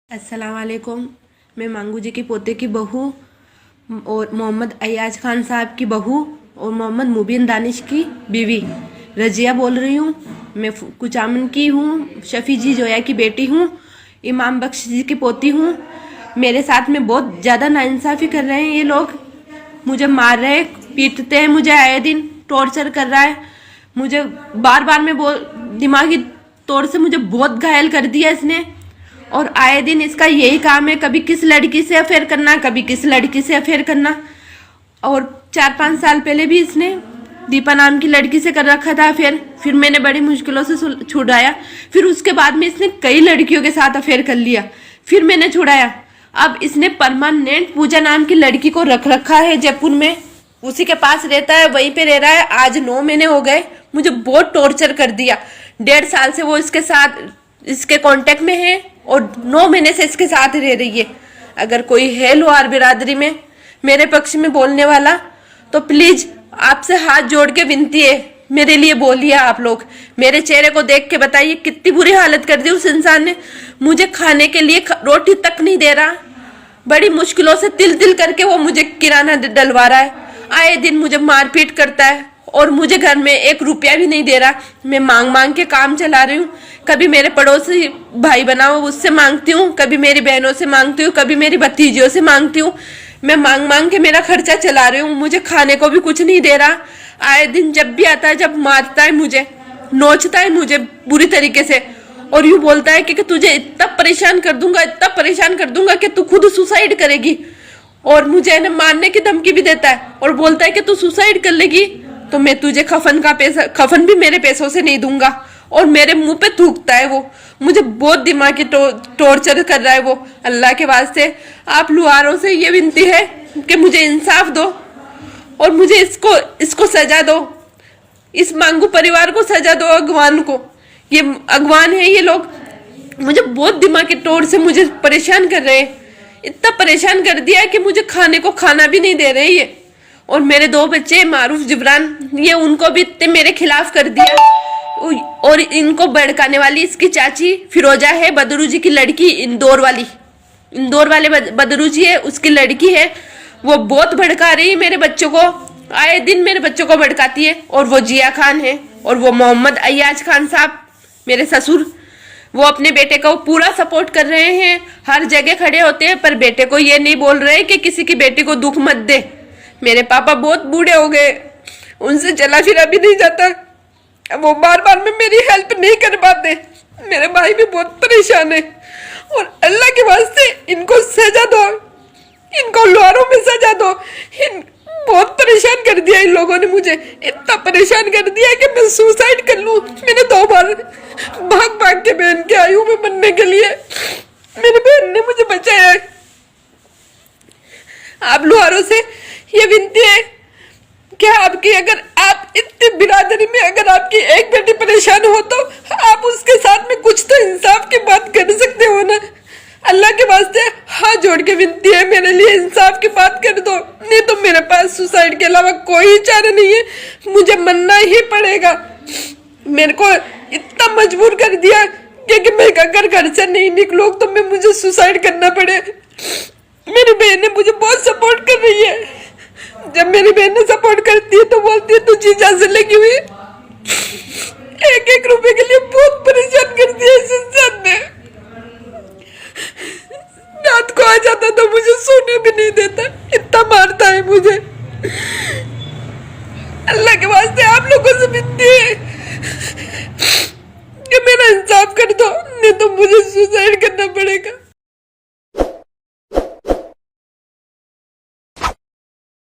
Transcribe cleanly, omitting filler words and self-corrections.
अस्सलाम वालेकुम। मैं मांगू जी की पोते की बहू और मोहम्मद अयाज खान साहब की बहू और मोहम्मद मुबीन दानिश की बीवी रजिया बोल रही हूँ। मैं कुचामन की हूँ, शफी जी जोया की बेटी हूँ, इमाम बख्श जी की पोती हूँ। मेरे साथ में बहुत ज़्यादा नाइंसाफ़ी कर रहे हैं ये लोग। मुझे मार रहे, पीटते हैं, मुझे आए दिन टॉर्चर कर रहा है। मुझे बार बार में दिमागी तौर से मुझे बहुत घायल कर दिया इसने। और आए दिन इसका यही काम है, कभी किस लड़की से अफेयर करना, कभी किस लड़की से अफेयर करना। और 4-5 साल पहले भी इसने दीपा नाम की लड़की से कर रखा था अफेयर। फिर मैंने बड़ी मुश्किलों से छुड़ाया। फिर उसके बाद में इसने कई लड़कियों के साथ अफेयर कर लिया, फिर मैंने छुड़ाया। अब इसने परमानेंट पूजा नाम की लड़की को रख रखा है जयपुर में, उसी के पास रहता है, वहीं पे रह रहा है। आज 9 महीने हो गए, मुझे बहुत टॉर्चर कर दिया। 1.5 साल से वो इसके साथ, इसके कांटेक्ट में है और 9 महीने से इसके साथ रह रही है। अगर कोई है लोहार बिरादरी में मेरे पक्ष में बोलने वाला तो प्लीज आपसे हाथ जोड़ के विनती है, मेरे लिए बोलिए। आप लोग मेरे चेहरे को देख के बताइए कितनी बुरी हालत कर दी उस इंसान ने। मुझे खाने के लिए रोटी तक नहीं दे रहा, बड़ी मुश्किलों से तिल तिल करके वो मुझे किराना डलवा रहा है। आए दिन मुझे मारपीट करता है और मुझे घर में 1 रुपया भी नहीं दे रहा। मैं मांग मांग के काम चला रही हूँ। कभी मेरे पड़ोसी भाई बनाओ उससे मांगती हूँ, कभी मेरी बहनों से मांगती हूँ, कभी मेरी भतीजियों से मांगती हूँ। मैं मांग मांग के मेरा खर्चा चला रही हूँ। मुझे खाने को भी कुछ नहीं दे रहा। आए दिन जब भी आता है, जब मारता है मुझे, नोचता है मुझे बुरी तरीके से, और यूँ बोलता है कि तुझे इतना परेशान कर दूंगा, इतना परेशान कर दूंगा कि तू खुद सुसाइड करेगी। और मुझे न मारने की धमकी भी देता है और बोलता है कि तू सुसाइड कर लेगी तो मैं तुझे कफन भी मेरे पैसों से नहीं दूंगा। और मेरे मुंह पे थूकता है वो। मुझे बहुत दिमागी टॉर्चर कर रहा है वो। अल्लाह के वास्ते आप लुहारों से ये विनती है कि मुझे इंसाफ दो और मुझे इसको सजा दो। इस मांगू परिवार को सजा दो, अगवान को। ये अगवान है ये लोग। मुझे बहुत दिमागी तौर से मुझे परेशान कर रहे हैं। इतना परेशान कर दिया कि मुझे खाने को खाना भी नहीं दे रहे ये। और मेरे 2 बच्चे मारूफ जिब्रान, ये उनको भी इतने मेरे खिलाफ कर दिया। और इनको भड़काने वाली इसकी चाची फिरोजा है, बदरू जी की लड़की, इंदौर वाले बदरू जी है, उसकी लड़की है। वो बहुत भड़का रही है मेरे बच्चों को, आए दिन मेरे बच्चों को भड़काती है। और वो जिया खान है और वो मोहम्मद अयाज खान साहब मेरे ससुर, वो अपने बेटे को पूरा सपोर्ट कर रहे हैं, हर जगह खड़े होते हैं, पर बेटे को ये नहीं बोल रहे कि किसी की बेटी को दुख मत दे। मेरे पापा बहुत बूढ़े हो गए, उनसे चला फिरा भी नहीं जाता। वो बार बार में मेरी हेल्प नहीं कर पाते। मेरे भाई भी बहुत परेशान है। और अल्लाह के वास्ते इनको सजा दो, इनको लोहारों में सजा दो। बहुत परेशान कर दिया इन लोगों ने, मुझे इतना परेशान कर दिया कि मैं सुसाइड कर लूं। मैंने 2 बार भाग भाग के बहन के आई हूं मैं बनने के लिए। मेरी बहन ने मुझे बचाया है। आप लोहारों से ये विनती है कि आपकी, अगर आप इतनी बिरादरी में अगर आपकी एक बेटी परेशान हो तो आप उसके साथ में कुछ तो इंसाफ की बात कर सकते हो ना। अल्लाह के वास्ते हाथ जोड़ के विनती है, मेरे लिए इंसाफ की बात कर दो। नहीं तो मेरे पास सुसाइड के अलावा कोई चारा नहीं है, मुझे मरना ही पड़ेगा। मेरे को इतना मजबूर कर दिया कि मैं अगर घर से नहीं निकलूँ तो मुझे सुसाइड करना पड़े। मेरी बहन ने मुझे बहुत सपोर्ट कर रही है। जब मेरी बहन ने सपोर्ट करती है तो बोलती है तू जीजा से लगी हुई। 1-1 रुपए के लिए बहुत परेशान कर दिया इस इंसान ने। रात को आ जाता तो मुझे सोने भी नहीं देता, इतना मारता है मुझे। अल्लाह के वास्ते आप लोगों से विनती है,